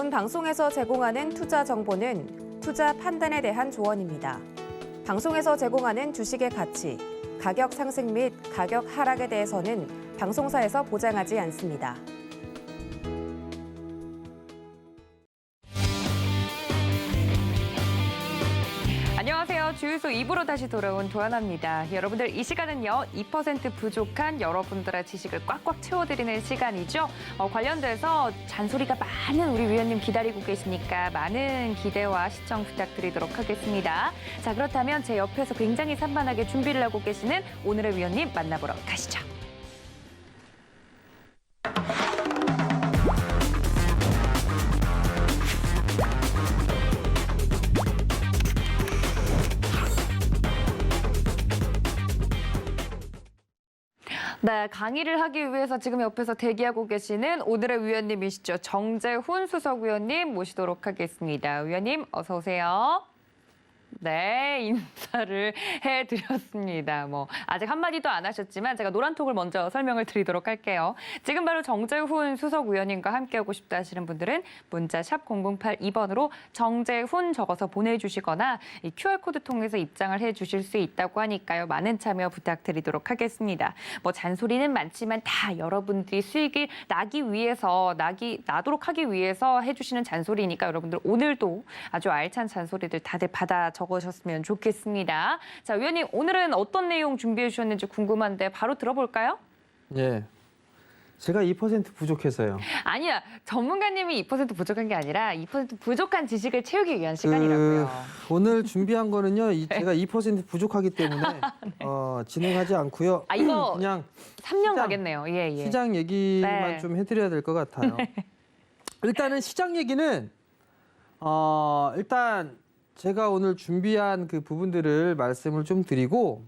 본 방송에서 제공하는 투자 정보는 투자 판단에 대한 조언입니다. 방송에서 제공하는 주식의 가치, 가격 상승 및 가격 하락에 대해서는 방송사에서 보장하지 않습니다. 안녕하세요. 주유소 2부로 다시 돌아온 도하나입니다. 여러분들 이 시간은요. 2% 부족한 여러분들의 지식을 꽉꽉 채워드리는 시간이죠. 관련돼서 잔소리가 많은 우리 위원님 기다리고 계시니까 많은 기대와 시청 부탁드리도록 하겠습니다. 자, 그렇다면 제 옆에서 굉장히 산만하게 준비를 하고 계시는 오늘의 위원님 만나보러 가시죠. 네, 강의를 하기 위해서 지금 옆에서 대기하고 계시는 오늘의 위원님이시죠. 정재훈 수석위원님 모시도록 하겠습니다. 위원님 어서 오세요. 네, 인사를 해드렸습니다. 아직 한마디도 안 하셨지만 제가 노란톡을 먼저 설명을 드리도록 할게요. 지금 바로 정재훈 수석위원님과 함께하고 싶다 하시는 분들은 문자 샵 0082번으로 정재훈 적어서 보내주시거나 이 QR코드 통해서 입장을 해주실 수 있다고 하니까요. 많은 참여 부탁드리도록 하겠습니다. 잔소리는 많지만 다 여러분들이 수익이 나도록 하기 위해서 해주시는 잔소리니까 여러분들 오늘도 아주 알찬 잔소리들 다들 받아 적으셨으면 좋겠습니다. 자, 위원님 오늘은 어떤 내용 준비해 주셨는지 궁금한데 바로 들어볼까요? 예, 제가 2% 부족해서요. 아니야, 전문가님이 2% 부족한 게 아니라 2% 부족한 지식을 채우기 위한 시간이라고요. 오늘 준비한 거는요, 제가 2% 부족하기 때문에 진행하지 않고요. 이거 그냥 3년 가겠네요. 예. 시장 얘기만 네. 좀 해드려야 될 것 같아요. 일단은 시장 얘기는 일단 제가 오늘 준비한 그 부분들을 말씀을 좀 드리고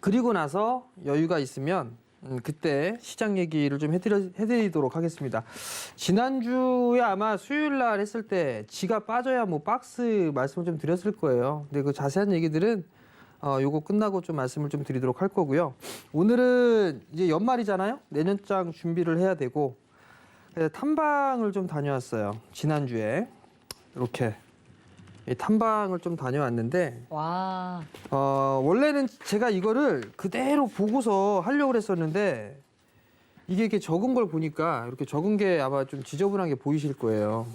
그리고 나서 여유가 있으면 그때 시장 얘기를 좀 해드리도록 하겠습니다. 지난주에 아마 수요일 날 했을 때 지가 빠져야 박스 말씀을 좀 드렸을 거예요. 근데 그 자세한 얘기들은 요거 끝나고 좀 말씀을 좀 드리도록 할 거고요. 오늘은 이제 연말이잖아요. 내년장 준비를 해야 되고 탐방을 좀 다녀왔어요. 지난주에 이렇게 탐방을 좀 다녀왔는데 와. 원래는 제가 이거를 그대로 보고서 하려고 했었는데 이게 이렇게 적은 걸 보니까 이렇게 적은 게 아마 좀 지저분한 게 보이실 거예요.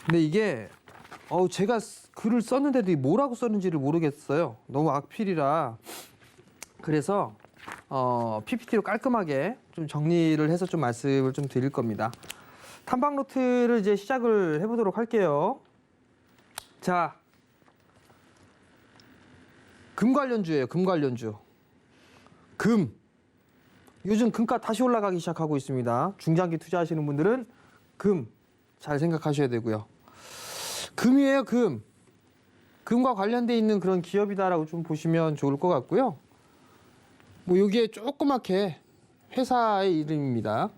근데 이게 제가 글을 썼는데도 뭐라고 썼는지를 모르겠어요. 너무 악필이라. 그래서 PPT로 깔끔하게 좀 정리를 해서 좀 말씀을 좀 드릴 겁니다. 탐방 노트를 이제 시작을 해보도록 할게요. 자, 금 관련주예요. 금 관련주. 금. 요즘 금값 다시 올라가기 시작하고 있습니다. 중장기 투자하시는 분들은 금 잘 생각하셔야 되고요. 금이에요, 금. 금과 관련돼 있는 그런 기업이다라고 좀 보시면 좋을 것 같고요. 여기에 조그맣게 회사의 이름입니다.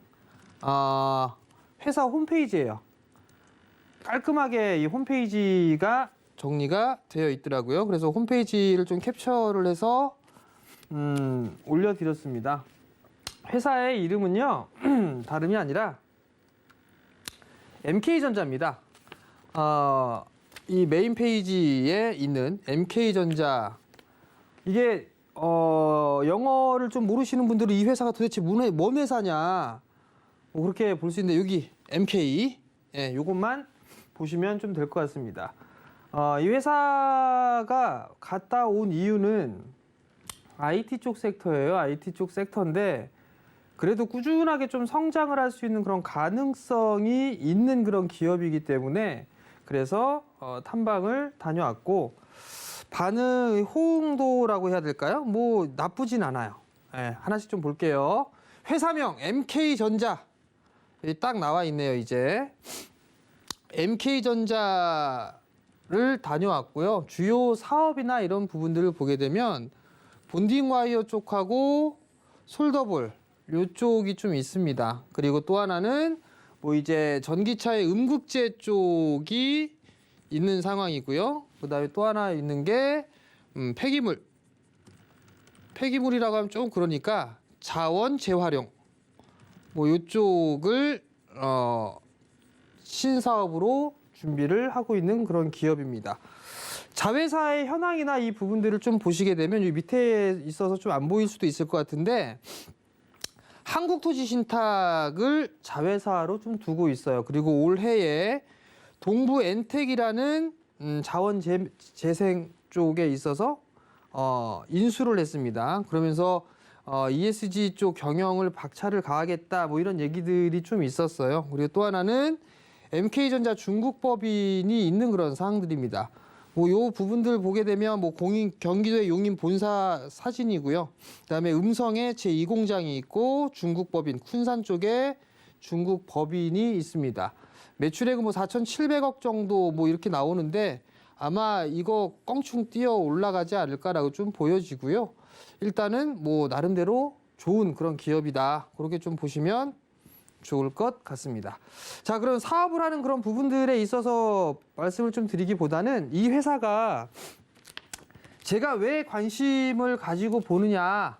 회사 홈페이지예요. 깔끔하게 이 홈페이지가 정리가 되어 있더라고요. 그래서 홈페이지를 좀 캡처를 해서 올려드렸습니다. 회사의 이름은요, 다름이 아니라 MK전자입니다. 이 메인 페이지에 있는 MK전자, 이게 영어를 좀 모르시는 분들은 이 회사가 도대체 뭔 회사냐 그렇게 볼 수 있는데 여기 MK, 요것만 보시면 좀 될 것 같습니다. 이 회사가 갔다 온 이유는 IT 쪽 섹터예요. IT 쪽 섹터인데 그래도 꾸준하게 좀 성장을 할 수 있는 그런 가능성이 있는 그런 기업이기 때문에 그래서 탐방을 다녀왔고 반응 호응도라고 해야 될까요? 나쁘진 않아요. 하나씩 좀 볼게요. 회사명 MK전자 딱 나와 있네요. 이제 MK전자를 다녀왔고요. 주요 사업이나 이런 부분들을 보게 되면 본딩 와이어 쪽하고 솔더볼 요쪽이 좀 있습니다. 그리고 또 하나는 이제 전기차의 음극재 쪽이 있는 상황이고요. 그다음에 또 하나 있는 게 폐기물. 폐기물이라고 하면 좀 그러니까 자원 재활용. 요쪽을 신사업으로 준비를 하고 있는 그런 기업입니다. 자회사의 현황이나 이 부분들을 좀 보시게 되면 이 밑에 있어서 좀 안 보일 수도 있을 것 같은데 한국토지신탁을 자회사로 좀 두고 있어요. 그리고 올해에 동부엔텍이라는 자원재생 쪽에 있어서 인수를 했습니다. 그러면서 ESG 쪽 경영을 박차를 가하겠다 뭐 이런 얘기들이 좀 있었어요. 그리고 또 하나는 MK전자 중국 법인이 있는 그런 사항들입니다. 뭐 요 부분들 보게 되면 뭐 경기도의 용인 본사 사진이고요. 그다음에 음성에 제2공장이 있고 중국 법인 쿤산 쪽에 중국 법인이 있습니다. 매출액은 뭐 4,700억 정도 뭐 이렇게 나오는데 아마 이거 껑충 뛰어 올라가지 않을까라고 좀 보여지고요. 일단은 뭐 나름대로 좋은 그런 기업이다. 그렇게 좀 보시면 좋을 것 같습니다. 자, 그럼 사업을 하는 그런 부분들에 있어서 말씀을 좀 드리기보다는 이 회사가 제가 왜 관심을 가지고 보느냐,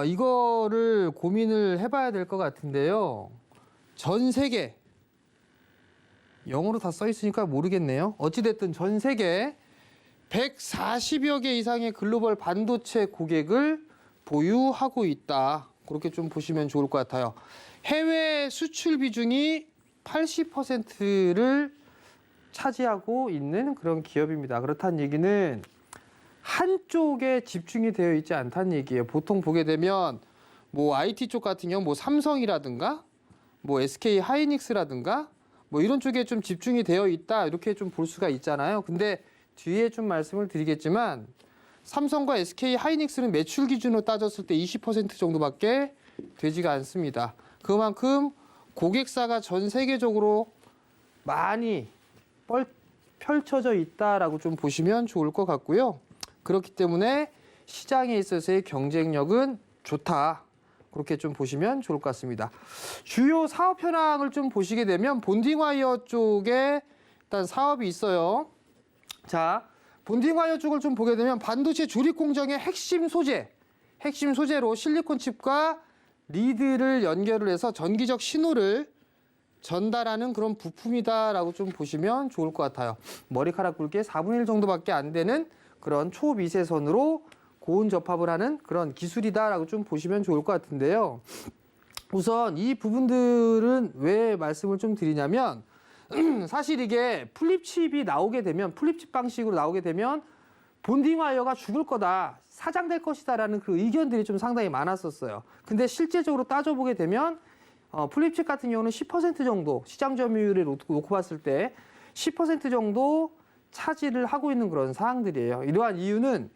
이거를 고민을 해봐야 될 것 같은데요. 전 세계, 영어로 다 써 있으니까 모르겠네요. 어찌됐든 전 세계 140여 개 이상의 글로벌 반도체 고객을 보유하고 있다. 그렇게 좀 보시면 좋을 것 같아요. 해외 수출 비중이 80%를 차지하고 있는 그런 기업입니다. 그렇다는 얘기는 한쪽에 집중이 되어 있지 않다는 얘기예요. 보통 보게 되면 뭐 IT 쪽 같은 경우 뭐 삼성이라든가 뭐 SK 하이닉스라든가 뭐 이런 쪽에 좀 집중이 되어 있다 이렇게 좀 볼 수가 있잖아요. 근데 뒤에 좀 말씀을 드리겠지만 삼성과 SK 하이닉스는 매출 기준으로 따졌을 때 20% 정도밖에 되지가 않습니다. 그만큼 고객사가 전 세계적으로 많이 펼쳐져 있다라고 좀 보시면 좋을 것 같고요. 그렇기 때문에 시장에 있어서의 경쟁력은 좋다. 그렇게 좀 보시면 좋을 것 같습니다. 주요 사업 현황을 좀 보시게 되면 본딩와이어 쪽에 일단 사업이 있어요. 자, 본딩와이어 쪽을 좀 보게 되면 반도체 조립 공정의 핵심 소재로 실리콘 칩과 리드를 연결을 해서 전기적 신호를 전달하는 그런 부품이다라고 좀 보시면 좋을 것 같아요. 머리카락 굵기의 4분의 1 정도밖에 안 되는 그런 초미세선으로 고온 접합을 하는 그런 기술이다라고 좀 보시면 좋을 것 같은데요. 우선 이 부분들은 왜 말씀을 좀 드리냐면 사실 이게 플립칩이 나오게 되면 플립칩 방식으로 나오게 되면 본딩 와이어가 죽을 거다, 사장될 것이다라는 그 의견들이 좀 상당히 많았었어요. 근데 실제적으로 따져보게 되면 플립칩 같은 경우는 10% 정도 시장 점유율을 놓고 봤을 때 10% 정도 차지를 하고 있는 그런 사항들이에요. 이러한 이유는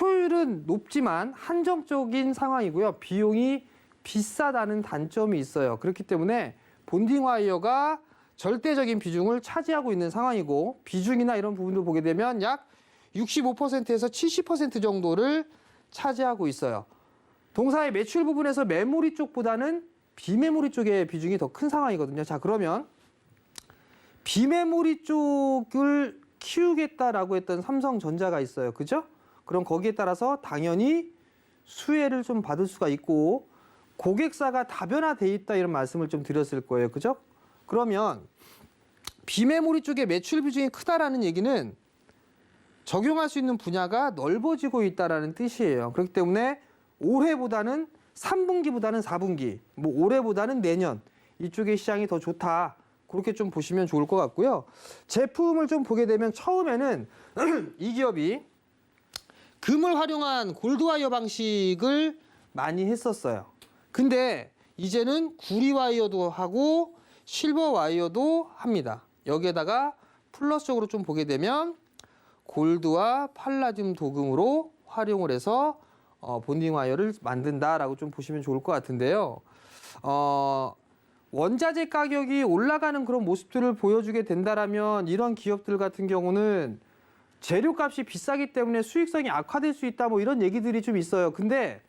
효율은 높지만 한정적인 상황이고요. 비용이 비싸다는 단점이 있어요. 그렇기 때문에 본딩 와이어가 절대적인 비중을 차지하고 있는 상황이고 비중이나 이런 부분들 보게 되면 약 65%에서 70% 정도를 차지하고 있어요. 동사의 매출 부분에서 메모리 쪽보다는 비메모리 쪽의 비중이 더 큰 상황이거든요. 자, 그러면 비메모리 쪽을 키우겠다라고 했던 삼성전자가 있어요. 그죠? 그럼 거기에 따라서 당연히 수혜를 좀 받을 수가 있고 고객사가 다변화돼 있다 이런 말씀을 좀 드렸을 거예요. 그죠? 그러면 비메모리 쪽의 매출 비중이 크다라는 얘기는 적용할 수 있는 분야가 넓어지고 있다라는 뜻이에요. 그렇기 때문에 올해보다는 3분기보다는 4분기, 뭐 올해보다는 내년 이쪽의 시장이 더 좋다. 그렇게 좀 보시면 좋을 것 같고요. 제품을 좀 보게 되면 처음에는 이 기업이 금을 활용한 골드와이어 방식을 많이 했었어요. 근데 이제는 구리와이어도 하고 실버와이어도 합니다. 여기에다가 플러스적으로 좀 보게 되면 골드와 팔라듐 도금으로 활용을 해서 본딩 와이어를 만든다라고 좀 보시면 좋을 것 같은데요. 원자재 가격이 올라가는 그런 모습들을 보여주게 된다라면 이런 기업들 같은 경우는 재료값이 비싸기 때문에 수익성이 악화될 수 있다 뭐 이런 얘기들이 좀 있어요. 근데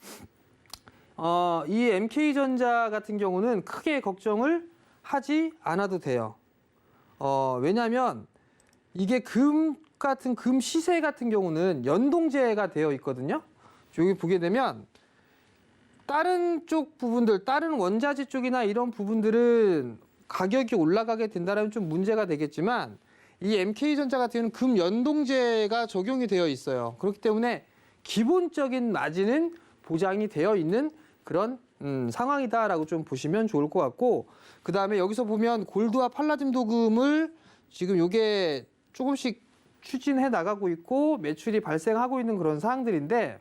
이 MK전자 같은 경우는 크게 걱정을 하지 않아도 돼요. 왜냐하면 이게 금 시세 같은 경우는 연동제가 되어 있거든요. 여기 보게 되면 다른 쪽 부분들, 다른 원자재 쪽이나 이런 부분들은 가격이 올라가게 된다면 좀 문제가 되겠지만 이 MK전자 같은 경우는 금 연동제가 적용이 되어 있어요. 그렇기 때문에 기본적인 마진은 보장이 되어 있는 그런 상황이다라고 좀 보시면 좋을 것 같고, 그 다음에 여기서 보면 골드와 팔라딘 도금을 지금 요게 조금씩 추진해 나가고 있고 매출이 발생하고 있는 그런 사항들인데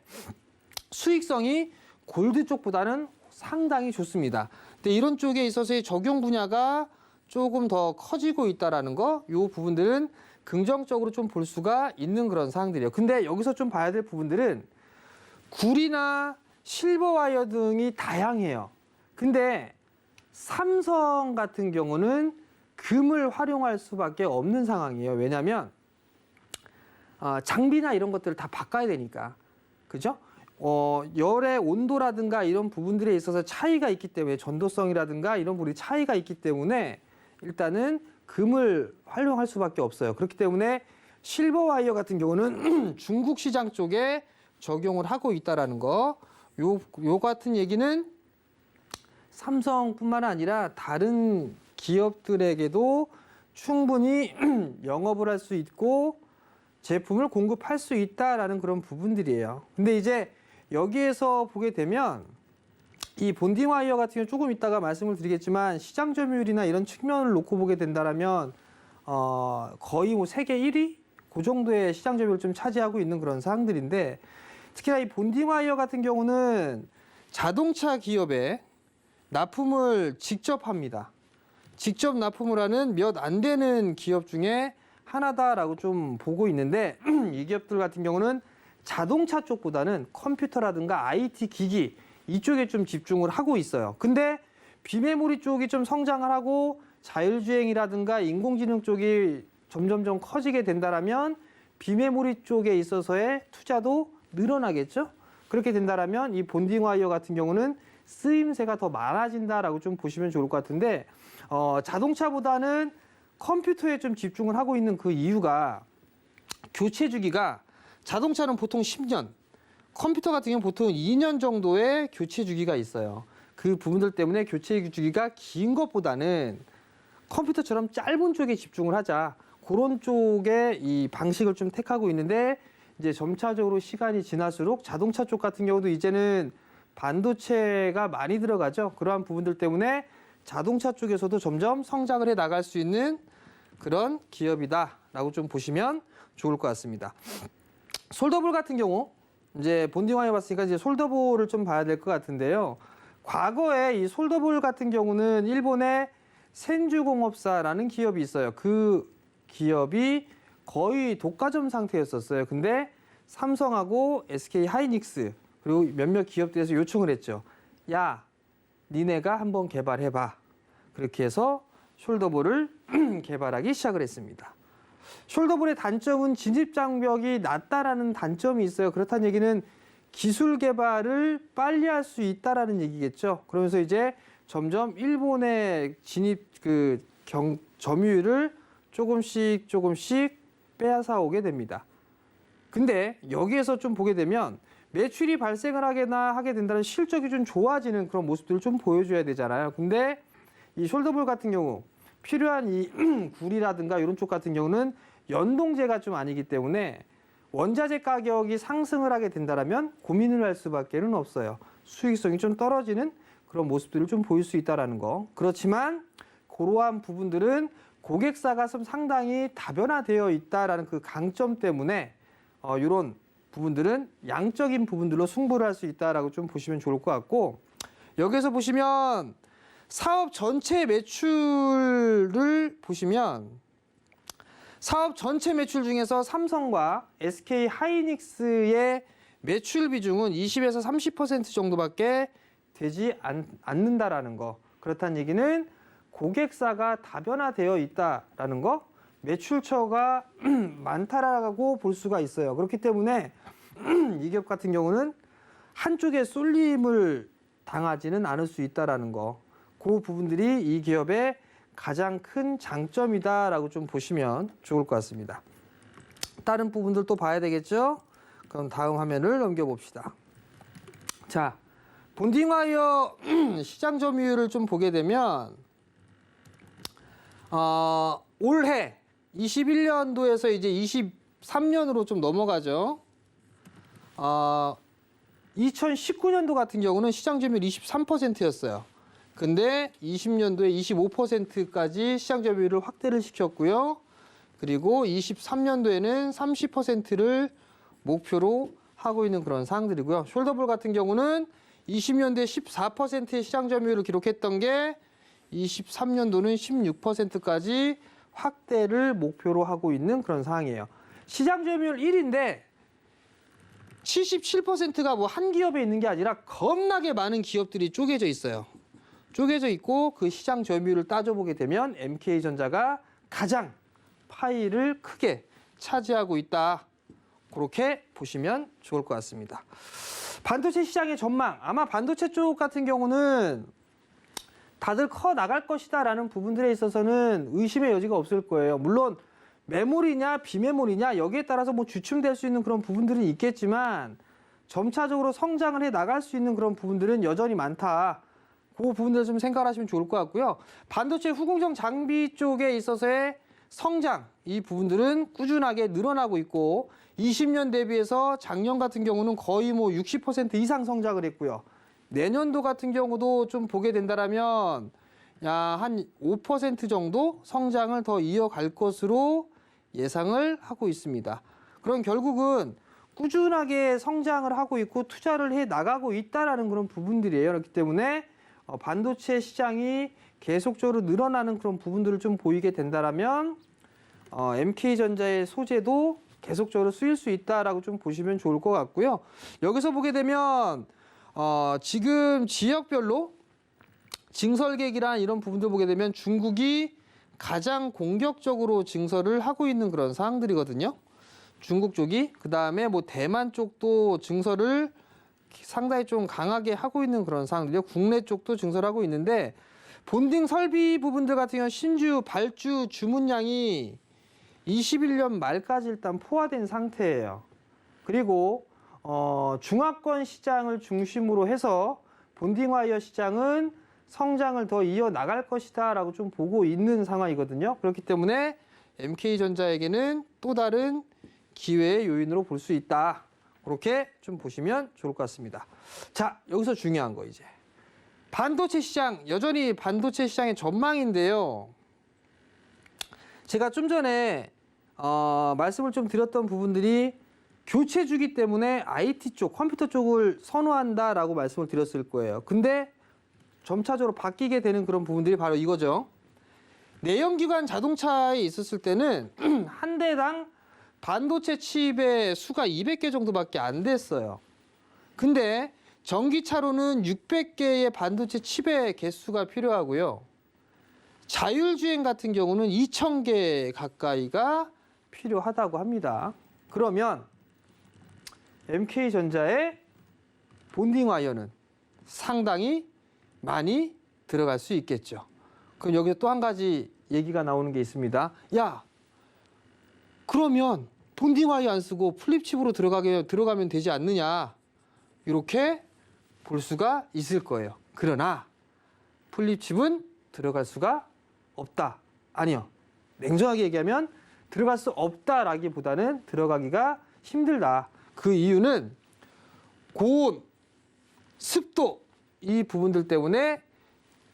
수익성이 골드 쪽보다는 상당히 좋습니다. 근데 이런 쪽에 있어서의 적용 분야가 조금 더 커지고 있다라는 거, 요 부분들은 긍정적으로 좀 볼 수가 있는 그런 사항들이에요. 근데 여기서 좀 봐야 될 부분들은 구리나 실버 와이어 등이 다양해요. 근데 삼성 같은 경우는 금을 활용할 수밖에 없는 상황이에요. 왜냐하면 장비나 이런 것들을 다 바꿔야 되니까. 그죠? 열의 온도라든가 이런 부분들에 있어서 차이가 있기 때문에, 전도성이라든가 이런 부분이 차이가 있기 때문에 일단은 금을 활용할 수밖에 없어요. 그렇기 때문에 실버 와이어 같은 경우는 중국 시장 쪽에 적용을 하고 있다라는 거. 요 같은 얘기는 삼성뿐만 아니라 다른 기업들에게도 충분히 영업을 할 수 있고 제품을 공급할 수 있다라는 그런 부분들이에요. 근데 이제 여기에서 보게 되면 이 본딩 와이어 같은 경우 조금 이따가 말씀을 드리겠지만 시장 점유율이나 이런 측면을 놓고 보게 된다면 거의 뭐 세계 1위? 그 정도의 시장 점유율을 좀 차지하고 있는 그런 사항들인데, 특히나 이 본딩 와이어 같은 경우는 자동차 기업에 납품을 직접 합니다. 직접 납품을 하는 몇 안 되는 기업 중에 하나다라고 좀 보고 있는데 이 기업들 같은 경우는 자동차 쪽보다는 컴퓨터라든가 IT 기기 이쪽에 좀 집중을 하고 있어요. 근데 비메모리 쪽이 좀 성장을 하고 자율주행이라든가 인공지능 쪽이 점점점 커지게 된다라면 비메모리 쪽에 있어서의 투자도 늘어나겠죠. 그렇게 된다라면 이 본딩 와이어 같은 경우는 쓰임새가 더 많아진다라고 좀 보시면 좋을 것 같은데, 자동차보다는 컴퓨터에 좀 집중을 하고 있는 그 이유가 교체 주기가 자동차는 보통 10년, 컴퓨터 같은 경우는 보통 2년 정도의 교체 주기가 있어요. 그 부분들 때문에 교체 주기가 긴 것보다는 컴퓨터처럼 짧은 쪽에 집중을 하자. 그런 쪽의 이 방식을 좀 택하고 있는데, 이제 점차적으로 시간이 지날수록 자동차 쪽 같은 경우도 이제는 반도체가 많이 들어가죠. 그러한 부분들 때문에 자동차 쪽에서도 점점 성장을 해 나갈 수 있는 그런 기업이다라고 좀 보시면 좋을 것 같습니다. 솔더볼 같은 경우 이제 본딩 와이어 봤으니까 이제 솔더볼을 좀 봐야 될 것 같은데요. 과거에 이 솔더볼 같은 경우는 일본의 센주공업사라는 기업이 있어요. 그 기업이 거의 독과점 상태였었어요. 근데 삼성하고 SK 하이닉스 그리고 몇몇 기업들에서 요청을 했죠. 야, 니네가 한번 개발해봐. 그렇게 해서 숄더볼을 개발하기 시작을 했습니다. 숄더볼의 단점은 진입 장벽이 낮다라는 단점이 있어요. 그렇다는 얘기는 기술 개발을 빨리 할 수 있다라는 얘기겠죠. 그러면서 이제 점점 일본의 진입 점유율을 조금씩 빼앗아 오게 됩니다. 근데 여기에서 좀 보게 되면 매출이 발생을 하게 된다는 실적이 좀 좋아지는 그런 모습들을 좀 보여줘야 되잖아요. 근데 이 숄더볼 같은 경우 필요한 이 구리라든가 이런 쪽 같은 경우는 연동제가 좀 아니기 때문에 원자재 가격이 상승을 하게 된다면 고민을 할 수밖에는 없어요. 수익성이 좀 떨어지는 그런 모습들을 좀 보일 수 있다는 거. 그렇지만 그러한 부분들은 고객사가 좀 상당히 다변화되어 있다라는 그 강점 때문에 이런 부분들은 양적인 부분들로 승부를 할 수 있다라고 좀 보시면 좋을 것 같고, 여기서 보시면 사업 전체 매출을 보시면 사업 전체 매출 중에서 삼성과 SK 하이닉스의 매출 비중은 20에서 30% 정도밖에 되지 않는다라는 거. 그렇다는 얘기는 고객사가 다변화되어 있다라는 거, 매출처가 많다라고 볼 수가 있어요. 그렇기 때문에 이 기업 같은 경우는 한쪽에 쏠림을 당하지는 않을 수 있다라는 거. 그 부분들이 이 기업의 가장 큰 장점이다라고 좀 보시면 좋을 것 같습니다. 다른 부분들 또 봐야 되겠죠? 그럼 다음 화면을 넘겨봅시다. 자, 본딩 와이어 시장 점유율을 좀 보게 되면 올해 21년도에서 이제 23년으로 좀 넘어가죠. 2019년도 같은 경우는 시장 점유율 23%였어요. 근데 20년도에 25%까지 시장 점유율을 확대를 시켰고요. 그리고 23년도에는 30%를 목표로 하고 있는 그런 상황들이고요. 숄더볼 같은 경우는 20년도에 14%의 시장 점유율을 기록했던 게 23년도는 16%까지 확대를 목표로 하고 있는 그런 상황이에요. 시장 점유율 1인데 77%가 뭐 한 기업에 있는 게 아니라 겁나게 많은 기업들이 쪼개져 있어요. 쪼개져 있고 그 시장 점유율을 따져보게 되면 MK전자가 가장 파이를 크게 차지하고 있다. 그렇게 보시면 좋을 것 같습니다. 반도체 시장의 전망. 아마 반도체 쪽 같은 경우는 다들 커 나갈 것이다라는 부분들에 있어서는 의심의 여지가 없을 거예요. 물론 메모리냐 비메모리냐 여기에 따라서 뭐 주춤될 수 있는 그런 부분들은 있겠지만 점차적으로 성장을 해 나갈 수 있는 그런 부분들은 여전히 많다. 그 부분들을 좀 생각하시면 좋을 것 같고요. 반도체 후공정 장비 쪽에 있어서의 성장, 이 부분들은 꾸준하게 늘어나고 있고 20년 대비해서 작년 같은 경우는 거의 뭐 60% 이상 성장을 했고요. 내년도 같은 경우도 좀 보게 된다라면 한 5% 정도 성장을 더 이어갈 것으로 예상을 하고 있습니다. 그럼 결국은 꾸준하게 성장을 하고 있고 투자를 해 나가고 있다라는 그런 부분들이에요. 그렇기 때문에 반도체 시장이 계속적으로 늘어나는 그런 부분들을 좀 보이게 된다라면 MK전자의 소재도 계속적으로 쓰일 수 있다라고 좀 보시면 좋을 것 같고요. 여기서 보게 되면 지금 지역별로 증설객이란 이런 부분들 보게 되면 중국이 가장 공격적으로 증설을 하고 있는 그런 상황들이거든요. 중국 쪽이 그다음에 뭐 대만 쪽도 증설을 상당히 좀 강하게 하고 있는 그런 상황들이요. 국내 쪽도 증설하고 있는데 본딩 설비 부분들 같은 경우는 신주, 발주 주문량이 21년 말까지 일단 포화된 상태예요. 그리고 중화권 시장을 중심으로 해서 본딩 와이어 시장은 성장을 더 이어나갈 것이다 라고 좀 보고 있는 상황이거든요. 그렇기 때문에 MK전자에게는 또 다른 기회의 요인으로 볼 수 있다. 그렇게 좀 보시면 좋을 것 같습니다. 자, 여기서 중요한 거 이제. 반도체 시장, 여전히 반도체 시장의 전망인데요. 제가 좀 전에 말씀을 좀 드렸던 부분들이 교체주기 때문에 IT 쪽, 컴퓨터 쪽을 선호한다라고 말씀을 드렸을 거예요. 근데 점차적으로 바뀌게 되는 그런 부분들이 바로 이거죠. 내연기관 자동차에 있었을 때는 한 대당 반도체 칩의 수가 200개 정도밖에 안 됐어요. 근데 전기차로는 600개의 반도체 칩의 개수가 필요하고요. 자율주행 같은 경우는 2000개 가까이가 필요하다고 합니다. 그러면 MK전자의 본딩 와이어는 상당히 많이 들어갈 수 있겠죠. 그럼 여기서 또 한 가지 얘기가 나오는 게 있습니다. 야, 그러면 본딩 와이어 안 쓰고 플립칩으로 들어가면 되지 않느냐. 이렇게 볼 수가 있을 거예요. 그러나 플립칩은 들어갈 수가 없다. 아니요. 냉정하게 얘기하면 들어갈 수 없다라기보다는 들어가기가 힘들다. 그 이유는 고온, 습도 이 부분들 때문에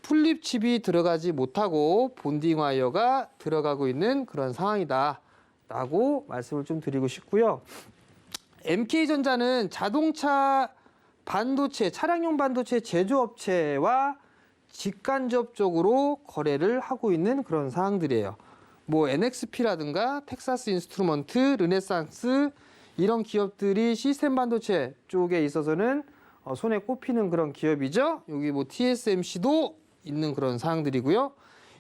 플립칩이 들어가지 못하고 본딩 와이어가 들어가고 있는 그런 상황이다. 라고 말씀을 좀 드리고 싶고요. MK전자는 자동차 반도체, 차량용 반도체 제조업체와 직간접적으로 거래를 하고 있는 그런 상황들이에요. 뭐 NXP라든가 텍사스 인스트루먼트, 르네상스 이런 기업들이 시스템 반도체 쪽에 있어서는 손에 꼽히는 그런 기업이죠. 여기 뭐 TSMC도 있는 그런 상황들이고요.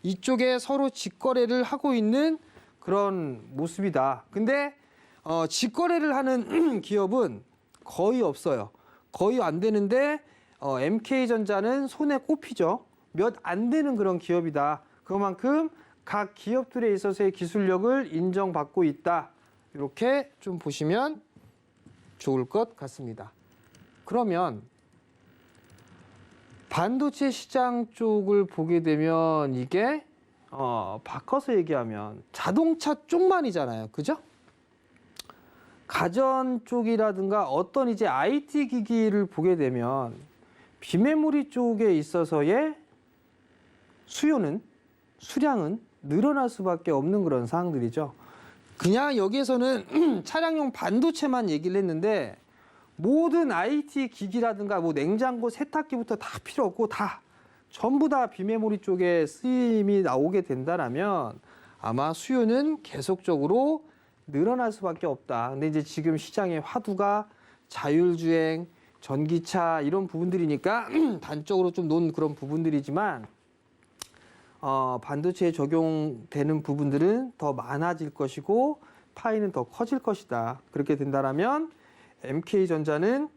이쪽에 서로 직거래를 하고 있는 그런 모습이다. 근데 직거래를 하는 기업은 거의 없어요. 거의 안 되는데 MK전자는 손에 꼽히죠. 몇 안 되는 그런 기업이다. 그만큼 각 기업들에 있어서의 기술력을 인정받고 있다. 이렇게 좀 보시면 좋을 것 같습니다. 그러면 반도체 시장 쪽을 보게 되면 이게 바꿔서 얘기하면 자동차 쪽만이잖아요. 그죠? 가전 쪽이라든가 어떤 이제 IT 기기를 보게 되면 비메모리 쪽에 있어서의 수량은 늘어날 수밖에 없는 그런 사항들이죠. 그냥 여기에서는 차량용 반도체만 얘기를 했는데 모든 IT 기기라든가 뭐 냉장고, 세탁기부터 다 필요 없고 다 전부 다 비메모리 쪽에 쓰임이 나오게 된다라면 아마 수요는 계속적으로 늘어날 수밖에 없다. 근데 이제 지금 시장의 화두가 자율주행, 전기차 이런 부분들이니까 단적으로 좀 놓은 그런 부분들이지만 반도체에 적용되는 부분들은 더 많아질 것이고 파이는 더 커질 것이다. 그렇게 된다라면 MK전자는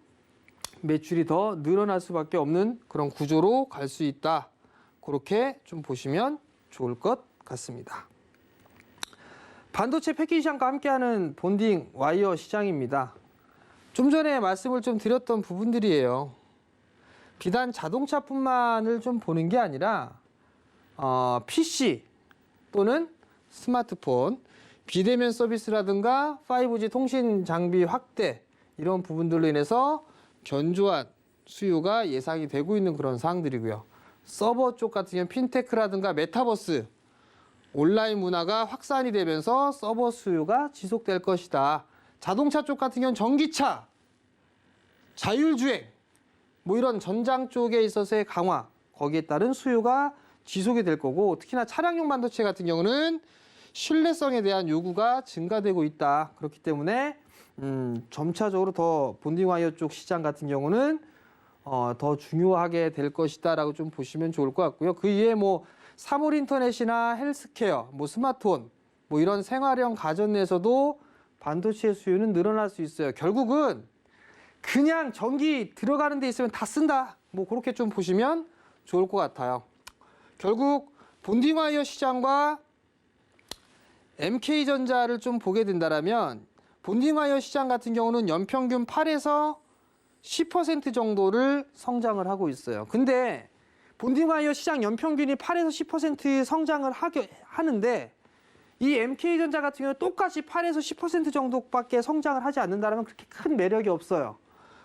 매출이 더 늘어날 수밖에 없는 그런 구조로 갈 수 있다. 그렇게 좀 보시면 좋을 것 같습니다. 반도체 패키지 시장과 함께하는 본딩 와이어 시장입니다. 좀 전에 말씀을 좀 드렸던 부분들이에요. 비단 자동차뿐만을 좀 보는 게 아니라 PC 또는 스마트폰, 비대면 서비스라든가 5G 통신 장비 확대 이런 부분들로 인해서 견조한 수요가 예상이 되고 있는 그런 사항들이고요. 서버 쪽 같은 경우는 핀테크라든가 메타버스, 온라인 문화가 확산이 되면서 서버 수요가 지속될 것이다. 자동차 쪽 같은 경우는 전기차, 자율주행, 뭐 이런 전장 쪽에 있어서의 강화, 거기에 따른 수요가 지속이 될 거고 특히나 차량용 반도체 같은 경우는 신뢰성에 대한 요구가 증가되고 있다. 그렇기 때문에 점차적으로 더 본딩 와이어 쪽 시장 같은 경우는 더 중요하게 될 것이다 라고 좀 보시면 좋을 것 같고요. 그 이외에 뭐 사물 인터넷이나 헬스케어, 뭐 스마트폰, 뭐 이런 생활형 가전 내에서도 반도체 수요는 늘어날 수 있어요. 결국은 그냥 전기 들어가는 데 있으면 다 쓴다. 뭐 그렇게 좀 보시면 좋을 것 같아요. 결국 본딩 와이어 시장과 MK전자를 좀 보게 된다면 본딩 와이어 시장 같은 경우는 연평균 8에서 10% 정도를 성장을 하고 있어요. 근데 본딩 와이어 시장 연평균이 8에서 10% 성장을 하는데 이 MK전자 같은 경우는 똑같이 8에서 10% 정도밖에 성장을 하지 않는다면 그렇게 큰 매력이 없어요.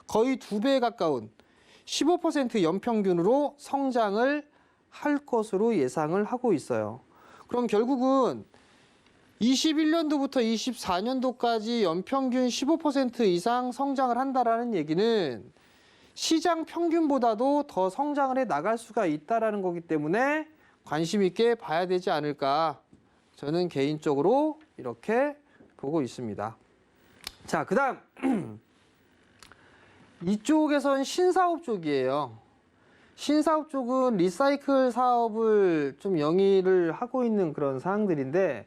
거의 2배에 가까운 15% 연평균으로 성장을 할 것으로 예상을 하고 있어요. 그럼 결국은 21년도부터 24년도까지 연평균 15% 이상 성장을 한다라는 얘기는 시장 평균보다도 더 성장을 해 나갈 수가 있다라는 거기 때문에 관심 있게 봐야 되지 않을까. 저는 개인적으로 이렇게 보고 있습니다. 자, 그다음 이쪽에선 신사업 쪽이에요. 신사업 쪽은 리사이클 사업을 좀 영위를 하고 있는 그런 사항들인데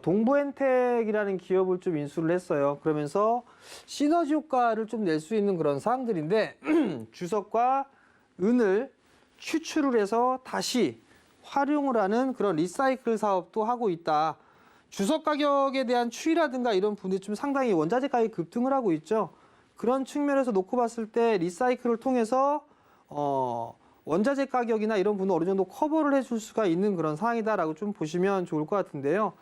동부엔텍이라는 기업을 좀 인수를 했어요. 그러면서 시너지 효과를 좀 낼 수 있는 그런 사항들인데 주석과 은을 추출을 해서 다시 활용을 하는 그런 리사이클 사업도 하고 있다. 주석 가격에 대한 추이라든가 이런 부분이 좀 상당히 원자재 가격이 급등을 하고 있죠. 그런 측면에서 놓고 봤을 때 리사이클을 통해서 원자재 가격이나 이런 부분을 어느 정도 커버를 해줄 수가 있는 그런 상황이다라고 좀 보시면 좋을 것 같은데요.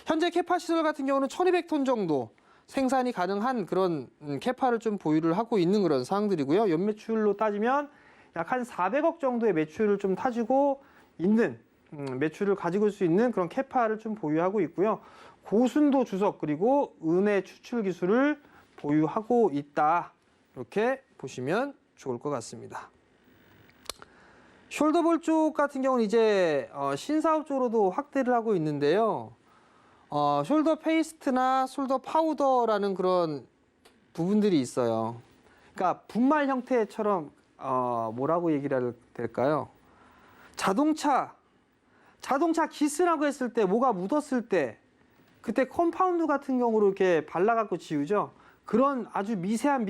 현재 캐파 시설 같은 경우는 1200톤 정도 생산이 가능한 그런 캐파를 좀 보유를 하고 있는 그런 상황들이고요. 연매출로 따지면 약 한 400억 정도의 매출을 좀 타지고 있는 매출을 가지고 있을 수 있는 그런 캐파를 좀 보유하고 있고요. 고순도 주석 그리고 은의 추출 기술을 보유하고 있다. 이렇게 보시면 좋을 것 같습니다. 숄더볼 쪽 같은 경우는 이제 신사업 쪽으로도 확대를 하고 있는데요. 숄더 페이스트나 숄더 파우더라는 그런 부분들이 있어요. 그러니까 분말 형태처럼 뭐라고 얘기를 해야 될까요? 자동차 기스라고 했을 때 뭐가 묻었을 때 그때 컴파운드 같은 경우로 이렇게 발라갖고 지우죠. 그런 아주 미세한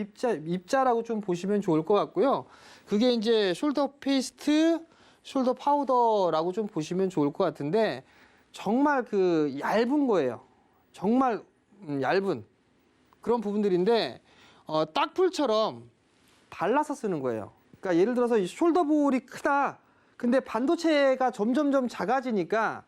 입자라고 좀 보시면 좋을 것 같고요. 그게 이제 숄더 페이스트, 숄더 파우더라고 좀 보시면 좋을 것 같은데 정말 그 얇은 거예요. 정말 얇은 그런 부분들인데 딱풀처럼 발라서 쓰는 거예요. 그러니까 예를 들어서 이 숄더볼이 크다. 근데 반도체가 점점점 작아지니까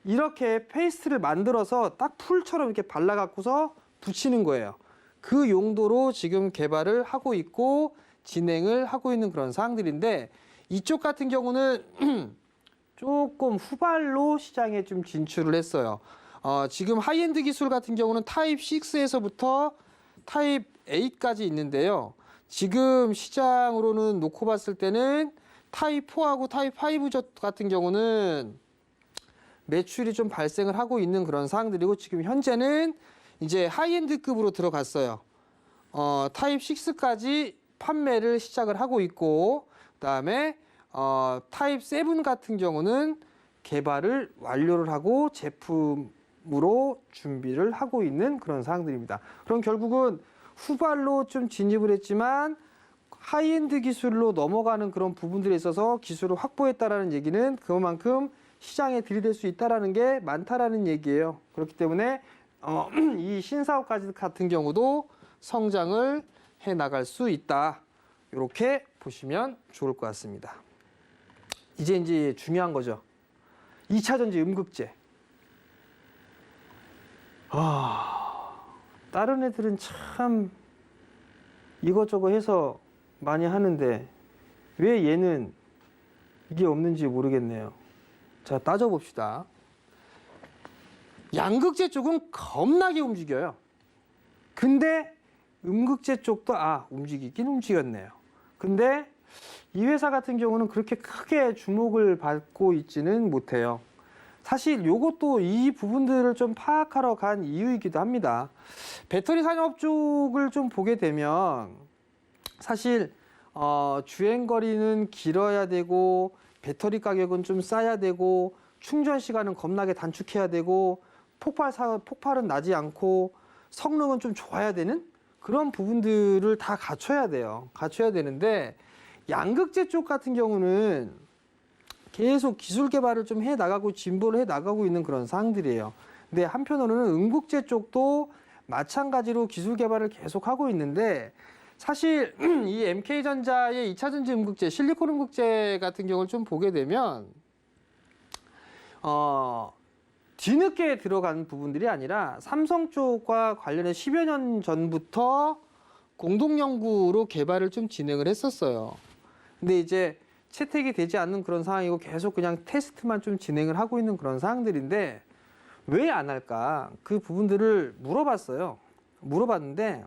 이렇게 페이스트를 만들어서 딱 풀처럼 이렇게 발라갖고서 붙이는 거예요. 그 용도로 지금 개발을 하고 있고 진행을 하고 있는 그런 사항들인데 이쪽 같은 경우는 조금 후발로 시장에 좀 진출을 했어요. 지금 하이엔드 기술 같은 경우는 타입 6에서부터 타입 8까지 있는데요. 지금 시장으로는 놓고 봤을 때는 타입 4하고 타입 5 같은 경우는 매출이 좀 발생을 하고 있는 그런 사항들이고 지금 현재는 이제 하이엔드급으로 들어갔어요. 타입 6까지 판매를 시작을 하고 있고 그다음에 타입 7 같은 경우는 개발을 완료를 하고 제품으로 준비를 하고 있는 그런 사항들입니다. 그럼 결국은 후발로 좀 진입을 했지만 하이엔드 기술로 넘어가는 그런 부분들에 있어서 기술을 확보했다라는 얘기는 그만큼 시장에 들이댈 수 있다라는 게 많다라는 얘기예요. 그렇기 때문에 이 신사업까지 같은 경우도 성장을 해 나갈 수 있다. 이렇게 보시면 좋을 것 같습니다. 이제 중요한 거죠. 2차 전지 음극재. 다른 애들은 참 이것저것 해서 많이 하는데 왜 얘는 이게 없는지 모르겠네요. 자, 따져봅시다. 양극재 쪽은 겁나게 움직여요. 근데 음극재 쪽도 움직이긴 움직였네요. 근데 이 회사 같은 경우는 그렇게 크게 주목을 받고 있지는 못해요. 사실 이것도 이 부분들을 좀 파악하러 간 이유이기도 합니다. 배터리 산업 쪽을 좀 보게 되면 사실 주행거리는 길어야 되고 배터리 가격은 좀 싸야 되고 충전 시간은 겁나게 단축해야 되고 폭발은 나지 않고 성능은 좀 좋아야 되는 그런 부분들을 다 갖춰야 돼요. 갖춰야 되는데 양극재 쪽 같은 경우는 계속 기술 개발을 좀 해 나가고 진보를 해 나가고 있는 그런 사항들이에요. 근데 한편으로는 음극재 쪽도 마찬가지로 기술 개발을 계속 하고 있는데 사실 이 MK전자의 2차 전지 음극재, 실리콘 음극재 같은 경우를 좀 보게 되면 뒤늦게 들어간 부분들이 아니라 삼성 쪽과 관련해 10여 년 전부터 공동 연구로 개발을 좀 진행을 했었어요. 근데 이제 채택이 되지 않는 그런 상황이고 계속 그냥 테스트만 좀 진행을 하고 있는 그런 상황들인데 왜 안 할까? 그 부분들을 물어봤어요. 물어봤는데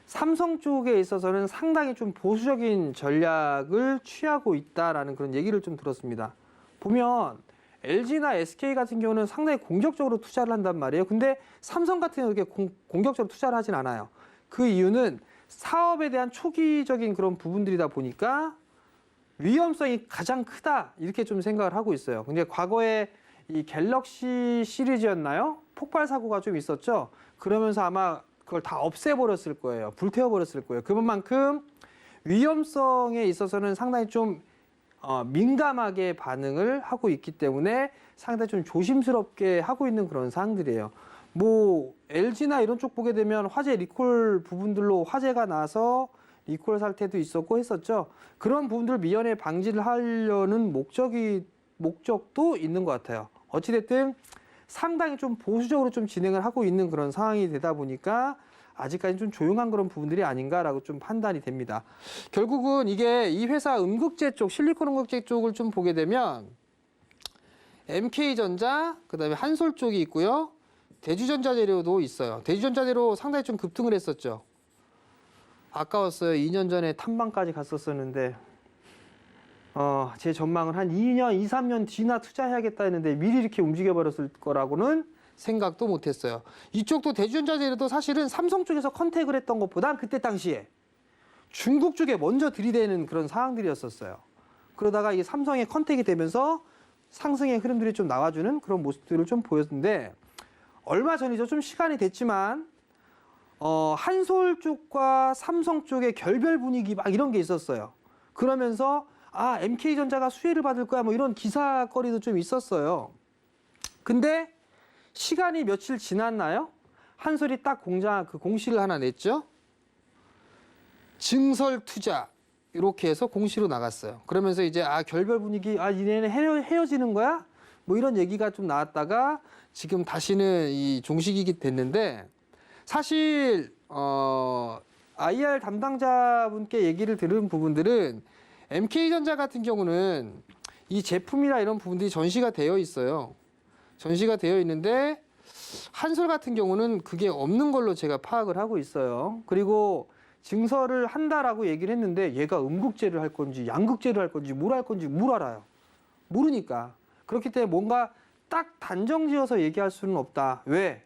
삼성 쪽에 있어서는 상당히 좀 보수적인 전략을 취하고 있다라는 그런 얘기를 좀 들었습니다. 보면 LG나 SK 같은 경우는 상당히 공격적으로 투자를 한단 말이에요. 근데 삼성 같은 경우는 그렇게 공격적으로 투자를 하진 않아요. 그 이유는 사업에 대한 초기적인 그런 부분들이다 보니까 위험성이 가장 크다 이렇게 좀 생각을 하고 있어요. 근데 과거에 이 갤럭시 시리즈였나요? 폭발 사고가 좀 있었죠. 그러면서 아마 그걸 다 없애버렸을 거예요. 불태워버렸을 거예요. 그만큼 위험성에 있어서는 상당히 좀 민감하게 반응을 하고 있기 때문에 상당히 좀 조심스럽게 하고 있는 그런 사항들이에요. 뭐 LG나 이런 쪽 보게 되면 화재 리콜 부분들로 화재가 나서 리콜 사태도 있었고 했었죠. 그런 부분들을 미연에 방지를 하려는 목적도 있는 것 같아요. 어찌됐든 상당히 좀 보수적으로 좀 진행을 하고 있는 그런 상황이 되다 보니까 아직까지 좀 조용한 그런 부분들이 아닌가라고 좀 판단이 됩니다. 결국은 이게 이 회사 음극재 쪽, 실리콘 음극재 쪽을 좀 보게 되면 MK전자, 그다음에 한솔 쪽이 있고요. 대주전자재료도 있어요. 대주전자재료 상당히 좀 급등을 했었죠. 아까웠어요. 2년 전에 탐방까지 갔었었는데 제 전망은 한 2년, 2, 3년 뒤나 투자해야겠다 했는데 미리 이렇게 움직여버렸을 거라고는 생각도 못했어요. 이쪽도 대주전자재료도 사실은 삼성 쪽에서 컨택을 했던 것보다 그때 당시에 중국 쪽에 먼저 들이대는 그런 상황들이었었어요. 그러다가 이게 삼성에 컨택이 되면서 상승의 흐름들이 좀 나와주는 그런 모습들을 좀 보였는데 얼마 전이죠. 좀 시간이 됐지만 한솔 쪽과 삼성 쪽의 결별 분위기 막 이런 게 있었어요. 그러면서 MK전자가 수혜를 받을 거야 뭐 이런 기사거리도 좀 있었어요. 근데 시간이 며칠 지났나요? 한솔이 딱 공시를 하나 냈죠. 증설 투자 이렇게 해서 공시로 나갔어요. 그러면서 이제 결별 분위기 이내는 헤어지는 거야? 뭐 이런 얘기가 좀 나왔다가 지금 다시는 이 종식이 됐는데 사실 IR 담당자분께 얘기를 들은 부분들은 MK전자 같은 경우는 이 제품이나 이런 부분들이 전시가 되어 있어요. 전시가 되어 있는데 한솔 같은 경우는 그게 없는 걸로 제가 파악을 하고 있어요. 그리고 증설을 한다라고 얘기를 했는데 얘가 음극재를 할 건지 양극재를 할 건지 뭘 할 건지 뭘 알아요. 모르니까. 그렇기 때문에 뭔가 딱 단정지어서 얘기할 수는 없다. 왜?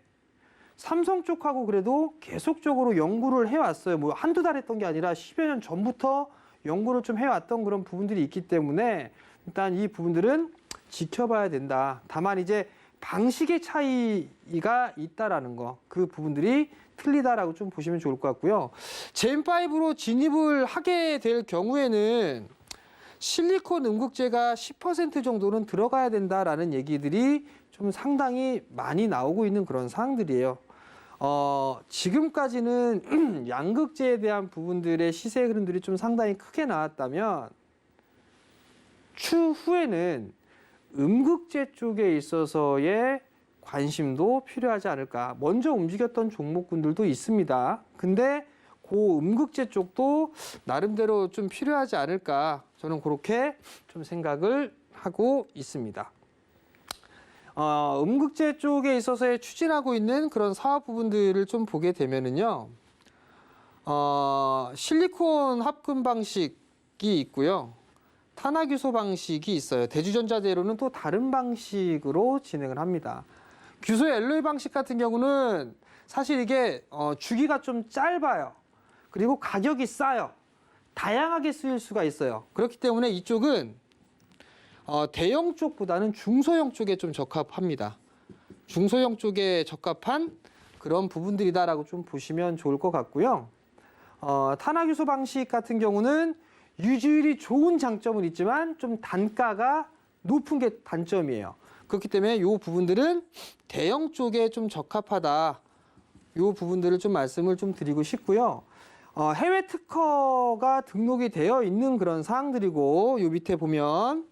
삼성 쪽하고 그래도 계속적으로 연구를 해왔어요. 뭐 한두 달 했던 게 아니라 10여 년 전부터 연구를 좀 해왔던 그런 부분들이 있기 때문에 일단 이 부분들은 지켜봐야 된다. 다만 이제 방식의 차이가 있다라는 거, 그 부분들이 틀리다라고 좀 보시면 좋을 것 같고요. 젠5로 진입을 하게 될 경우에는 실리콘 음극재가 10% 정도는 들어가야 된다라는 얘기들이 좀 상당히 많이 나오고 있는 그런 사항들이에요. 지금까지는 양극재에 대한 부분들의 시세 흐름들이 좀 상당히 크게 나왔다면 추후에는 음극재 쪽에 있어서의 관심도 필요하지 않을까. 먼저 움직였던 종목군들도 있습니다. 근데 그 음극재 쪽도 나름대로 좀 필요하지 않을까. 저는 그렇게 좀 생각을 하고 있습니다. 음극재 쪽에 있어서 추진하고 있는 그런 사업 부분들을 좀 보게 되면은요, 실리콘 합금 방식이 있고요. 탄화규소 방식이 있어요. 대주전자대로는 또 다른 방식으로 진행을 합니다. 규소 엘로이 방식 같은 경우는 사실 이게 주기가 좀 짧아요. 그리고 가격이 싸요. 다양하게 쓰일 수가 있어요. 그렇기 때문에 이쪽은 대형 쪽보다는 중소형 쪽에 좀 적합합니다. 중소형 쪽에 적합한 그런 부분들이다라고 좀 보시면 좋을 것 같고요. 탄화규소 방식 같은 경우는 유지율이 좋은 장점은 있지만 좀 단가가 높은 게 단점이에요. 그렇기 때문에 이 부분들은 대형 쪽에 좀 적합하다. 이 부분들을 좀 말씀을 좀 드리고 싶고요. 해외 특허가 등록이 되어 있는 그런 사항들이고 이 밑에 보면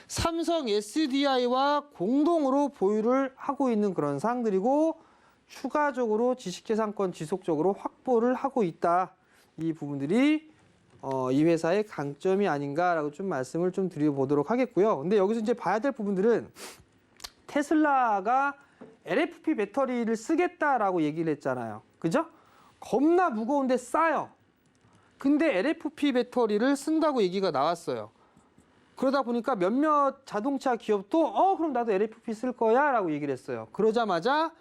삼성 SDI와 공동으로 보유를 하고 있는 그런 사항들이고 추가적으로 지식재산권 지속적으로 확보를 하고 있다. 이 부분들이 이 회사의 강점이 아닌가라고 좀 말씀을 좀 드려보도록 하겠고요. 근데 여기서 이제 봐야 될 부분들은 테슬라가 LFP 배터리를 쓰겠다라고 얘기를 했잖아요. 그죠? 겁나 무거운데 싸요. 근데 LFP 배터리를 쓴다고 얘기가 나왔어요. 그러다 보니까 몇몇 자동차 기업도 그럼 나도 LFP 쓸 거야 라고 얘기를 했어요. 그러자마자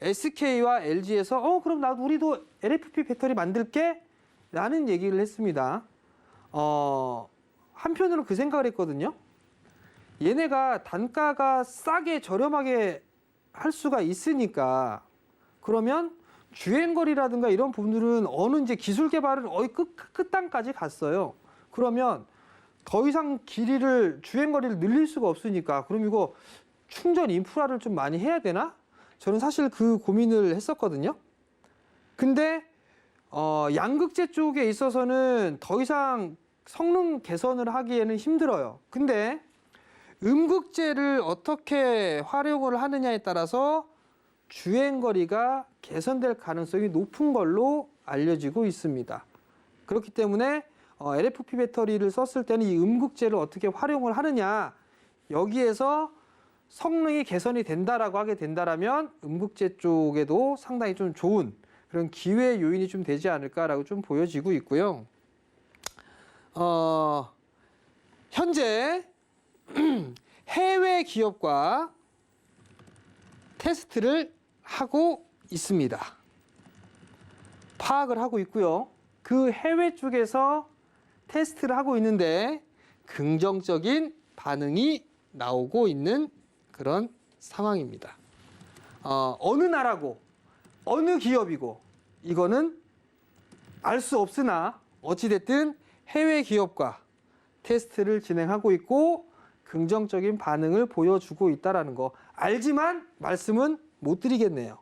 SK와 LG에서 그럼 우리도 LFP 배터리 만들게 라는 얘기를 했습니다. 한편으로 그 생각을 했거든요. 얘네가 단가가 싸게 저렴하게 할 수가 있으니까 그러면 주행거리라든가 이런 부분들은 어느 이제 기술 개발은 끝단까지 갔어요. 그러면 더 이상 주행거리를 늘릴 수가 없으니까 그럼 이거 충전 인프라를 좀 많이 해야 되나? 저는 사실 그 고민을 했었거든요. 근데 양극재 쪽에 있어서는 더 이상 성능 개선을 하기에는 힘들어요. 근데 음극재를 어떻게 활용을 하느냐에 따라서 주행거리가 개선될 가능성이 높은 걸로 알려지고 있습니다. 그렇기 때문에 LFP 배터리를 썼을 때는 이 음극재를 어떻게 활용을 하느냐, 여기에서 성능이 개선이 된다라고 하게 된다라면 음극재 쪽에도 상당히 좀 좋은 그런 기회 요인이 좀 되지 않을까라고 좀 보여지고 있고요. 현재 해외 기업과 테스트를 하고 있습니다. 파악을 하고 있고요. 그 해외 쪽에서 테스트를 하고 있는데 긍정적인 반응이 나오고 있는 그런 상황입니다. 어느 나라고 어느 기업이고 이거는 알 수 없으나 어찌됐든 해외 기업과 테스트를 진행하고 있고 긍정적인 반응을 보여주고 있다는 거 알지만 말씀은 못 드리겠네요.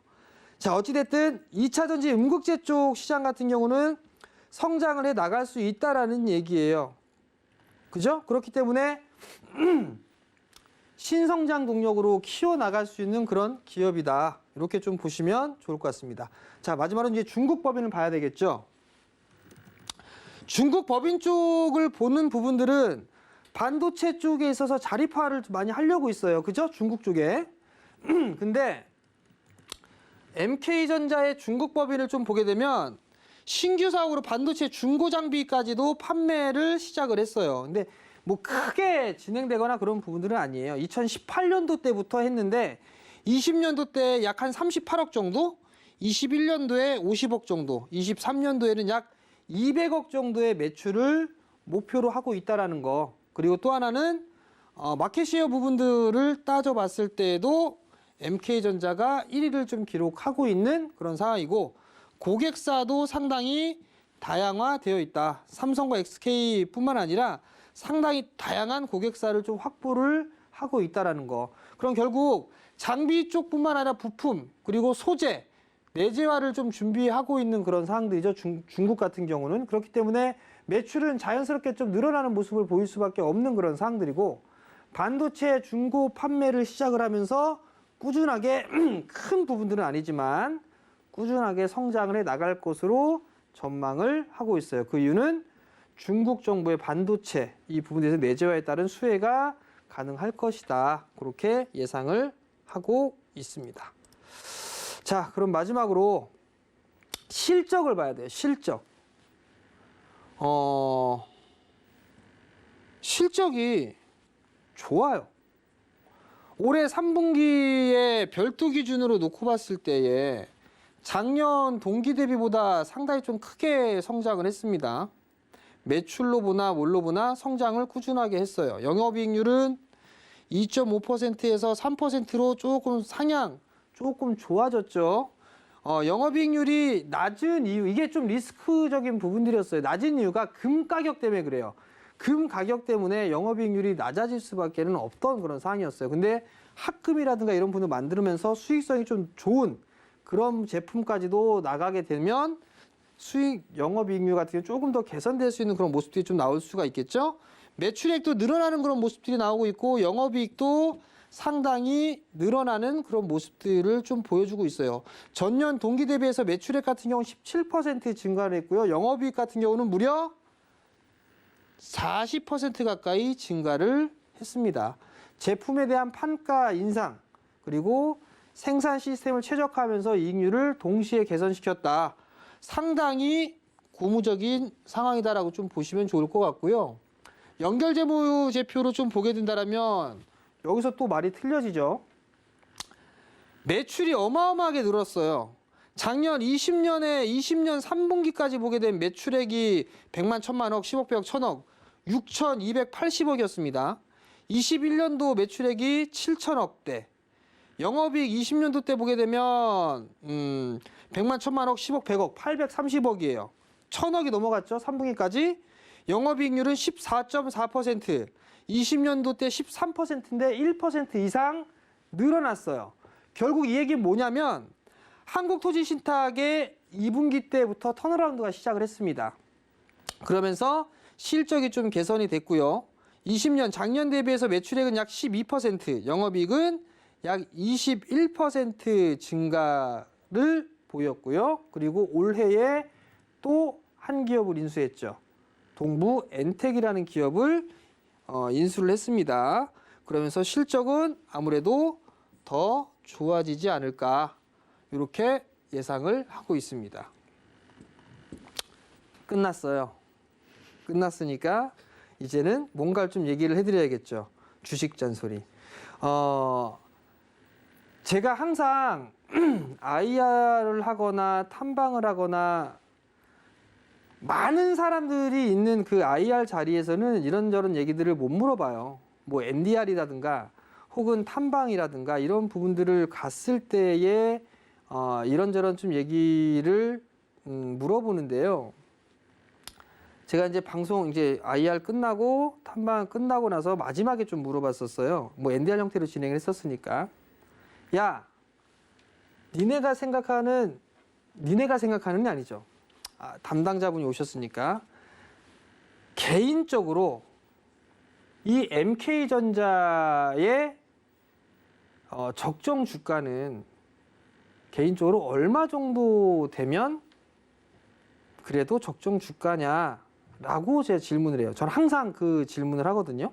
자, 어찌됐든 2차 전지 음극재 쪽 시장 같은 경우는 성장을 해 나갈 수 있다라는 얘기예요. 그죠? 그렇기 때문에 신성장 동력으로 키워나갈 수 있는 그런 기업이다. 이렇게 좀 보시면 좋을 것 같습니다. 자, 마지막으로 이제 중국 법인을 봐야 되겠죠. 중국 법인 쪽을 보는 부분들은 반도체 쪽에 있어서 자립화를 많이 하려고 있어요. 그죠? 중국 쪽에. 근데 MK전자의 중국 법인을 좀 보게 되면 신규 사업으로 반도체 중고 장비까지도 판매를 시작을 했어요. 근데 뭐 크게 진행되거나 그런 부분들은 아니에요. 2018년도 때부터 했는데 20년도 때 약 한 38억 정도, 21년도에 50억 정도, 23년도에는 약 200억 정도의 매출을 목표로 하고 있다라는 거. 그리고 또 하나는 마켓시어 부분들을 따져봤을 때에도 MK전자가 1위를 좀 기록하고 있는 그런 상황이고 고객사도 상당히 다양화되어 있다. 삼성과 SK뿐만 아니라 상당히 다양한 고객사를 좀 확보를 하고 있다라는 거. 그럼 결국 장비 쪽뿐만 아니라 부품 그리고 소재, 내재화를 좀 준비하고 있는 그런 상황들이죠. 중국 같은 경우는. 그렇기 때문에 매출은 자연스럽게 좀 늘어나는 모습을 보일 수밖에 없는 그런 상황들이고 반도체 중고 판매를 시작을 하면서 꾸준하게 큰 부분들은 아니지만 꾸준하게 성장을 해 나갈 것으로 전망을 하고 있어요. 그 이유는 중국 정부의 반도체 이 부분에서 내재화에 따른 수혜가 가능할 것이다. 그렇게 예상을 하고 있습니다. 자, 그럼 마지막으로 실적을 봐야 돼요. 실적. 실적이 좋아요. 올해 3분기에 별도 기준으로 놓고 봤을 때에 작년 동기 대비보다 상당히 좀 크게 성장을 했습니다. 매출로 보나 뭘로 보나 성장을 꾸준하게 했어요. 영업이익률은 2.5%에서 3%로 조금 상향, 조금 좋아졌죠. 영업이익률이 낮은 이유, 이게 좀 리스크적인 부분들이었어요. 낮은 이유가 금 가격 때문에 그래요. 금 가격 때문에 영업이익률이 낮아질 수밖에는 없던 그런 상황이었어요. 근데 합금이라든가 이런 부분을 만들면서 수익성이 좀 좋은 그런 제품까지도 나가게 되면 수익 영업이익률 같은 경우 조금 더 개선될 수 있는 그런 모습들이 좀 나올 수가 있겠죠. 매출액도 늘어나는 그런 모습들이 나오고 있고 영업이익도 상당히 늘어나는 그런 모습들을 좀 보여주고 있어요. 전년 동기 대비해서 매출액 같은 경우는 17% 증가를 했고요. 영업이익 같은 경우는 무려 40% 가까이 증가를 했습니다. 제품에 대한 판가 인상 그리고 생산 시스템을 최적화하면서 이익률을 동시에 개선시켰다. 상당히 고무적인 상황이다라고 좀 보시면 좋을 것 같고요. 연결재무제표로 좀 보게 된다면 여기서 또 말이 틀려지죠. 매출이 어마어마하게 늘었어요. 작년 20년 3분기까지 보게 된 매출액이 100만, 1000만억, 10억, 100억, 1000억, 6280억이었습니다. 21년도 매출액이 7000억대. 영업이익 20년도 때 보게 되면 100만, 1000만억, 10억, 100억, 830억이에요. 1000억이 넘어갔죠. 3분기까지. 영업이익률은 14.4%. 20년도 때 13%인데 1% 이상 늘어났어요. 결국 이 얘기는 뭐냐면 한국토지신탁의 2분기 때부터 턴어라운드가 시작을 했습니다. 그러면서 실적이 좀 개선이 됐고요. 20년 작년 대비해서 매출액은 약 12%, 영업이익은 약 21% 증가를 보였고요. 그리고 올해에 또 한 기업을 인수했죠. 동부 엔텍이라는 기업을 인수를 했습니다. 그러면서 실적은 아무래도 더 좋아지지 않을까 이렇게 예상을 하고 있습니다. 끝났어요. 끝났으니까 이제는 뭔가를 좀 얘기를 해드려야겠죠. 주식 잔소리. 제가 항상 IR을 하거나 탐방을 하거나 많은 사람들이 있는 그 IR 자리에서는 이런저런 얘기들을 못 물어봐요. 뭐 NDR이라든가 혹은 탐방이라든가 이런 부분들을 갔을 때에 이런저런 좀 얘기를 물어보는데요. 제가 이제 방송 이제 IR 끝나고 탐방 끝나고 나서 마지막에 좀 물어봤었어요. 뭐 NDR 형태로 진행을 했었으니까. 야, 니네가 생각하는 게 아니죠. 담당자분이 오셨으니까 개인적으로 이 MK전자의 적정 주가는 개인적으로 얼마 정도 되면 그래도 적정 주가냐라고 제가 질문을 해요. 저는 항상 그 질문을 하거든요.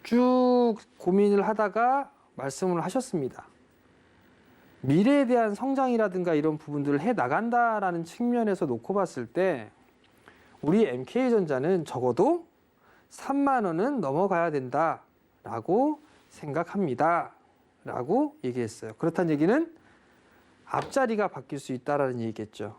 쭉 고민을 하다가 말씀을 하셨습니다. 미래에 대한 성장이라든가 이런 부분들을 해 나간다라는 측면에서 놓고 봤을 때 우리 MK전자는 적어도 3만 원은 넘어가야 된다라고 생각합니다. 라고 얘기했어요. 그렇다는 얘기는 앞자리가 바뀔 수 있다라는 얘기겠죠.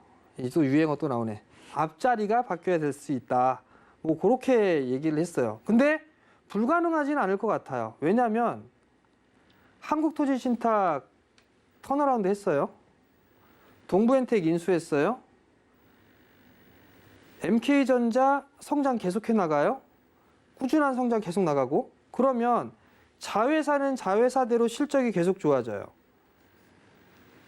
또 유행어 또 나오네. 앞자리가 바뀌어야 될 수 있다. 뭐 그렇게 얘기를 했어요. 근데 불가능하지는 않을 것 같아요. 왜냐하면 한국토지신탁 턴어라운드 했어요. 동부엔텍 인수했어요. MK전자 성장 계속해 나가요. 꾸준한 성장 계속 나가고 그러면 자회사는 자회사대로 실적이 계속 좋아져요.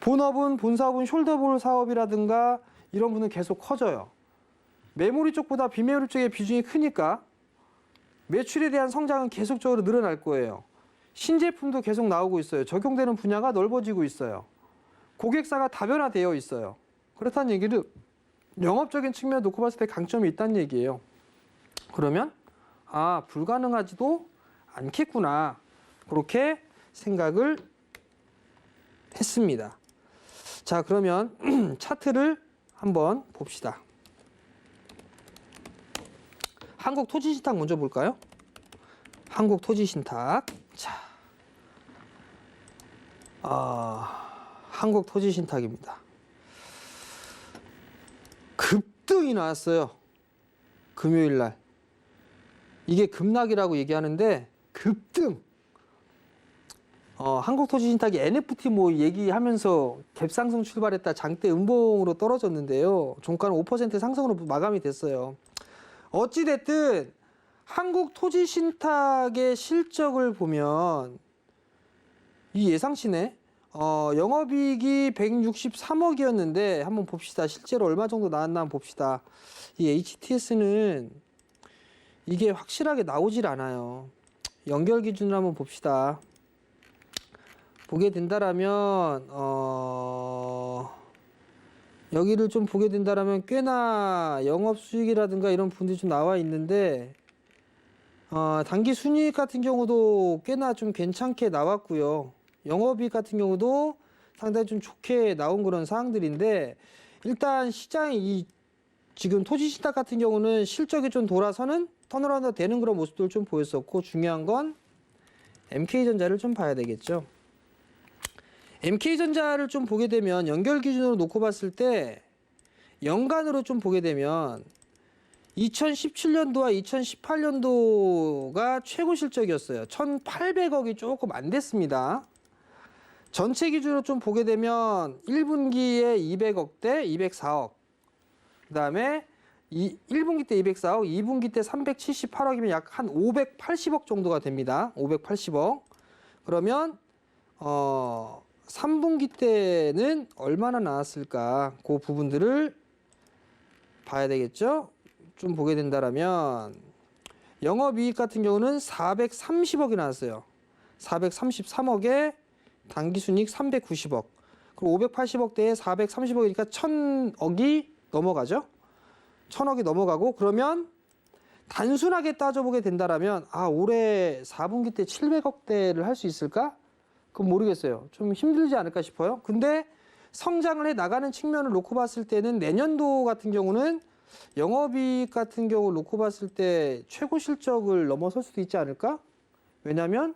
본업은 본사업은 숄더볼 사업이라든가 이런 부분은 계속 커져요. 메모리 쪽보다 비메모리 쪽의 비중이 크니까 매출에 대한 성장은 계속적으로 늘어날 거예요. 신제품도 계속 나오고 있어요. 적용되는 분야가 넓어지고 있어요. 고객사가 다변화되어 있어요. 그렇다는 얘기를 영업적인 측면에 놓고 봤을 때 강점이 있다는 얘기예요. 그러면 불가능하지도 않겠구나. 그렇게 생각을 했습니다. 자, 그러면 차트를 한번 봅시다. 한국토지신탁 먼저 볼까요? 한국토지신탁. 자, 한국토지신탁입니다. 급등이 나왔어요. 금요일 날. 이게 급락이라고 얘기하는데 급등. 한국토지신탁이 NFT 뭐 얘기하면서 갭상승 출발했다 장대 음봉으로 떨어졌는데요. 종가는 5% 상승으로 마감이 됐어요. 어찌됐든 한국토지신탁의 실적을 보면 이 예상치네. 영업이익이 163억이었는데 한번 봅시다. 실제로 얼마 정도 나왔나 한번 봅시다. 이 HTS는 이게 확실하게 나오질 않아요. 연결 기준으로 한번 봅시다. 보게 된다라면 여기를 좀 보게 된다라면 꽤나 영업 수익이라든가 이런 부분들이 좀 나와 있는데 단기 순이익 같은 경우도 꽤나 좀 괜찮게 나왔고요. 영업이익 같은 경우도 상당히 좀 좋게 나온 그런 사항들인데 일단 시장이 지금 토지신탁 같은 경우는 실적이 좀 돌아서는 턴어라운드 되는 그런 모습들을 좀 보였었고 중요한 건 MK전자를 좀 봐야 되겠죠. MK전자를 좀 보게 되면 연결 기준으로 놓고 봤을 때 연간으로 좀 보게 되면 2017년도와 2018년도가 최고 실적이었어요. 1,800억이 조금 안 됐습니다. 전체 기준으로 좀 보게 되면 1분기에 200억대 204억. 그 다음에 1분기 때 204억, 2분기 때 378억이면 약 한 580억 정도가 됩니다. 580억. 그러면 3분기 때는 얼마나 나왔을까? 그 부분들을 봐야 되겠죠? 좀 보게 된다라면 영업이익 같은 경우는 430억이 나왔어요. 433억에 당기순이익 390억. 그럼 580억대에 430억이니까 1,000억이 넘어가죠? 1,000억이 넘어가고 그러면 단순하게 따져보게 된다라면 올해 4분기 때 700억대를 할 수 있을까? 그건 모르겠어요. 좀 힘들지 않을까 싶어요. 근데 성장을 해 나가는 측면을 놓고 봤을 때는 내년도 같은 경우는 영업이익 같은 경우를 놓고 봤을 때 최고 실적을 넘어설 수도 있지 않을까? 왜냐하면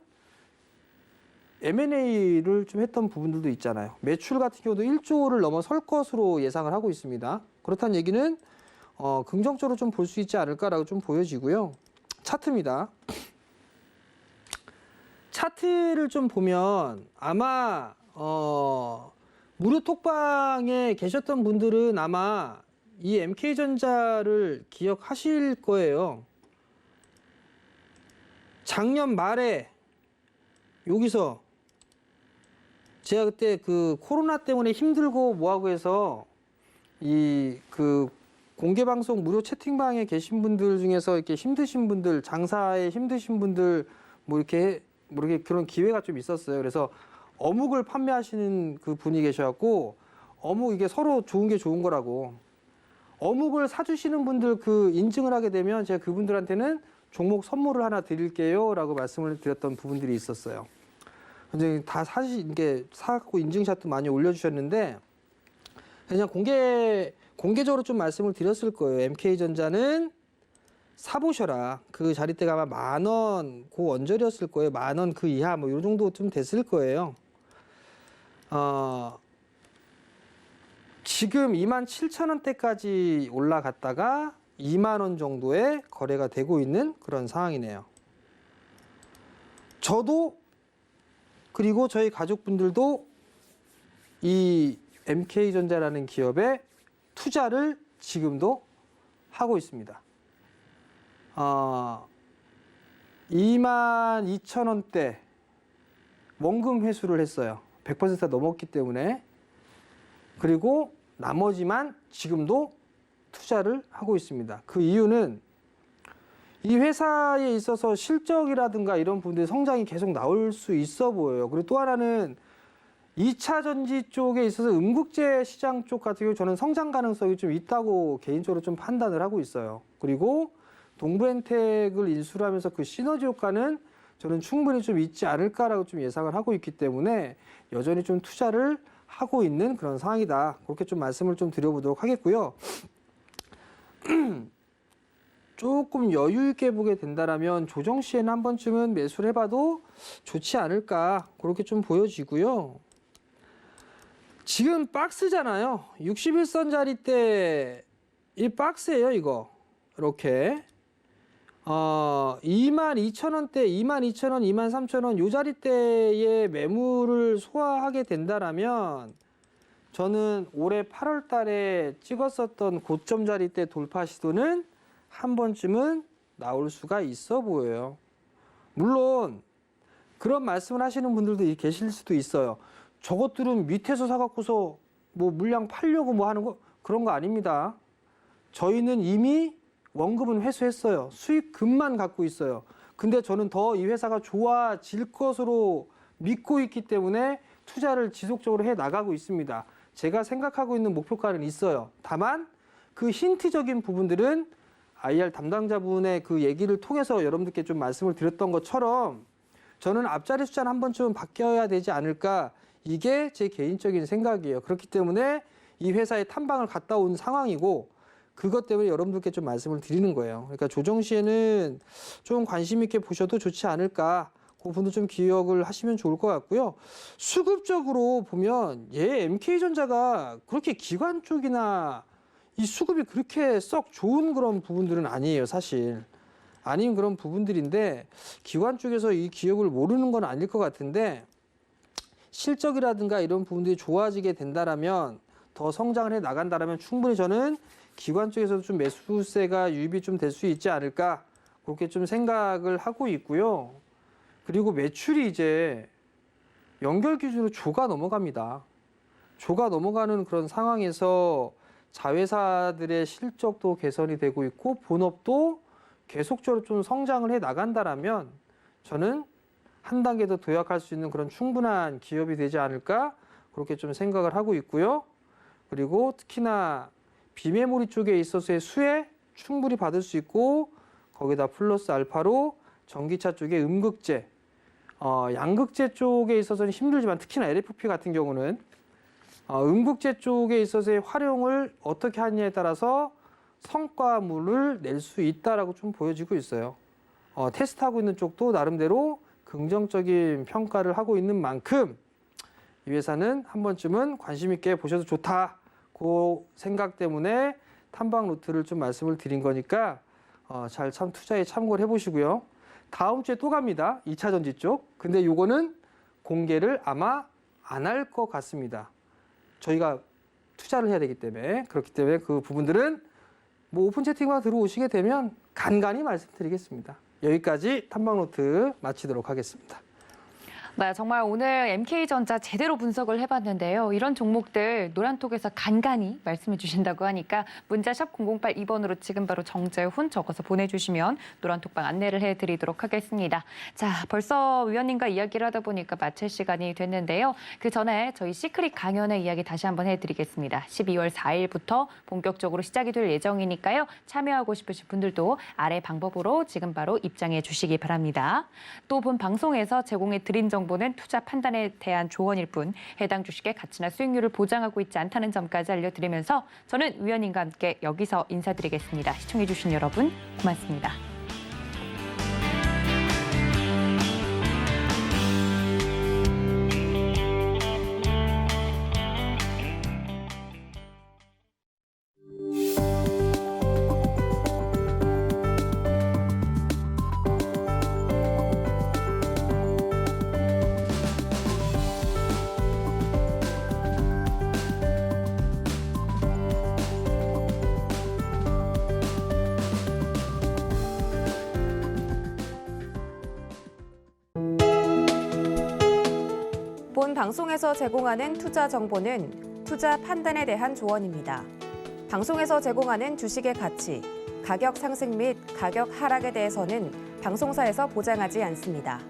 M&A를 좀 했던 부분들도 있잖아요. 매출 같은 경우도 1조를 넘어설 것으로 예상을 하고 있습니다. 그렇다는 얘기는 긍정적으로 좀 볼 수 있지 않을까라고 좀 보여지고요. 차트입니다. 차트를 좀 보면 아마 무료 톡방에 계셨던 분들은 아마 이 MK전자를 기억하실 거예요. 작년 말에 여기서 제가 그때 그 코로나 때문에 힘들고 뭐하고 해서 이 그 공개방송 무료 채팅방에 계신 분들 중에서 이렇게 힘드신 분들, 장사에 힘드신 분들 뭐 이렇게 모르게 그런 기회가 좀 있었어요. 그래서 어묵을 판매하시는 그 분이 계셔갖고 어묵 이게 서로 좋은 게 좋은 거라고 어묵을 사주시는 분들 그 인증을 하게 되면 제가 그분들한테는 종목 선물을 하나 드릴게요라고 말씀을 드렸던 부분들이 있었어요. 근데 다 이게 사갖고 인증샷도 많이 올려주셨는데 그냥 공개적으로 좀 말씀을 드렸을 거예요. MK전자는 사보셔라. 그 자리대가 아마 10,000원 그 언저리였을 거예요. 10,000원 그 이하 뭐 이 정도 좀 됐을 거예요. 지금 27,000원대까지 올라갔다가 20,000원 정도의 거래가 되고 있는 그런 상황이네요. 저도 그리고 저희 가족분들도 이 MK전자라는 기업에 투자를 지금도 하고 있습니다. 22,000원대 원금 회수를 했어요. 100% 넘었기 때문에. 그리고 나머지만 지금도 투자를 하고 있습니다. 그 이유는 이 회사에 있어서 실적이라든가 이런 부분들이 성장이 계속 나올 수 있어 보여요. 그리고 또 하나는 2차 전지 쪽에 있어서 음극재 시장 쪽 같은 경우 저는 성장 가능성이 좀 있다고 개인적으로 좀 판단을 하고 있어요. 그리고 동부엔텍을 인수를 하면서 그 시너지 효과는 저는 충분히 좀 있지 않을까라고 좀 예상을 하고 있기 때문에 여전히 좀 투자를 하고 있는 그런 상황이다. 그렇게 좀 말씀을 좀 드려보도록 하겠고요. 조금 여유 있게 보게 된다라면 조정 시에는 한 번쯤은 매수를 해봐도 좋지 않을까 그렇게 좀 보여지고요. 지금 박스잖아요. 61선짜리 이 박스예요, 이거. 이렇게 22,000원대, 22,000원, 23,000원 요 자리대의 매물을 소화하게 된다라면 저는 올해 8월 달에 찍었었던 고점 자리대 돌파 시도는 한 번쯤은 나올 수가 있어 보여요. 물론 그런 말씀을 하시는 분들도 계실 수도 있어요. 저것들은 밑에서 사갖고서 뭐 물량 팔려고 뭐 하는 거 그런 거 아닙니다. 저희는 이미 원금은 회수했어요. 수익금만 갖고 있어요. 근데 저는 더 이 회사가 좋아질 것으로 믿고 있기 때문에 투자를 지속적으로 해 나가고 있습니다. 제가 생각하고 있는 목표가는 있어요. 다만 그 힌트적인 부분들은 IR 담당자분의 그 얘기를 통해서 여러분들께 좀 말씀을 드렸던 것처럼 저는 앞자리 숫자는 한 번쯤은 바뀌어야 되지 않을까 이게 제 개인적인 생각이에요. 그렇기 때문에 이 회사에 탐방을 갔다 온 상황이고 그것 때문에 여러분들께 좀 말씀을 드리는 거예요. 그러니까 조정 시에는 좀 관심 있게 보셔도 좋지 않을까. 그 부분도 좀 기억을 하시면 좋을 것 같고요. 수급적으로 보면 MK전자가 그렇게 기관 쪽이나 이 수급이 그렇게 썩 좋은 그런 부분들은 아니에요, 사실. 아닌 그런 부분들인데 기관 쪽에서 이 기업을 모르는 건 아닐 것 같은데 실적이라든가 이런 부분들이 좋아지게 된다라면 더 성장을 해 나간다라면 충분히 저는 기관 쪽에서도 좀 매수세가 유입이 좀 될 수 있지 않을까 그렇게 좀 생각을 하고 있고요. 그리고 매출이 이제 연결 기준으로 조가 넘어갑니다. 조가 넘어가는 그런 상황에서 자회사들의 실적도 개선이 되고 있고 본업도 계속적으로 좀 성장을 해 나간다라면 저는 한 단계 더 도약할 수 있는 그런 충분한 기업이 되지 않을까 그렇게 좀 생각을 하고 있고요. 그리고 특히나 비메모리 쪽에 있어서의 수혜 충분히 받을 수 있고 거기다 플러스 알파로 전기차 쪽에 음극재, 양극재 쪽에 있어서는 힘들지만 특히나 LFP 같은 경우는 음극재 쪽에 있어서의 활용을 어떻게 하느냐에 따라서 성과물을 낼 수 있다라고 좀 보여지고 있어요. 테스트하고 있는 쪽도 나름대로 긍정적인 평가를 하고 있는 만큼 이 회사는 한 번쯤은 관심 있게 보셔도 좋다. 그 생각 때문에 탐방 루트를 좀 말씀을 드린 거니까 잘 투자에 참고를 해보시고요. 다음 주에 또 갑니다. 2차 전지 쪽. 근데 요거는 공개를 아마 안 할 것 같습니다. 저희가 투자를 해야 되기 때문에 그렇기 때문에 그 부분들은 뭐 오픈 채팅만 들어오시게 되면 간간히 말씀드리겠습니다. 여기까지 탐방 루트 마치도록 하겠습니다. 네, 정말 오늘 MK전자 제대로 분석을 해봤는데요. 이런 종목들 노란톡에서 간간히 말씀해 주신다고 하니까 문자 샵 0082번으로 지금 바로 정재훈 적어서 보내주시면 노란톡방 안내를 해드리도록 하겠습니다. 자, 벌써 위원님과 이야기를 하다 보니까 마칠 시간이 됐는데요. 그 전에 저희 시크릿 강연의 이야기 다시 한번 해드리겠습니다. 12월 4일부터 본격적으로 시작이 될 예정이니까요. 참여하고 싶으신 분들도 아래 방법으로 지금 바로 입장해 주시기 바랍니다. 또 본 방송에서 제공해 드린 정보는 투자 판단에 대한 조언일 뿐 해당 주식의 가치나 수익률을 보장하고 있지 않다는 점까지 알려드리면서 저는 위원님과 함께 여기서 인사드리겠습니다. 시청해 주신 여러분 고맙습니다. 본 방송에서 제공하는 투자 정보는 투자 판단에 대한 조언입니다. 방송에서 제공하는 주식의 가치, 가격 상승 및 가격 하락에 대해서는 방송사에서 보장하지 않습니다.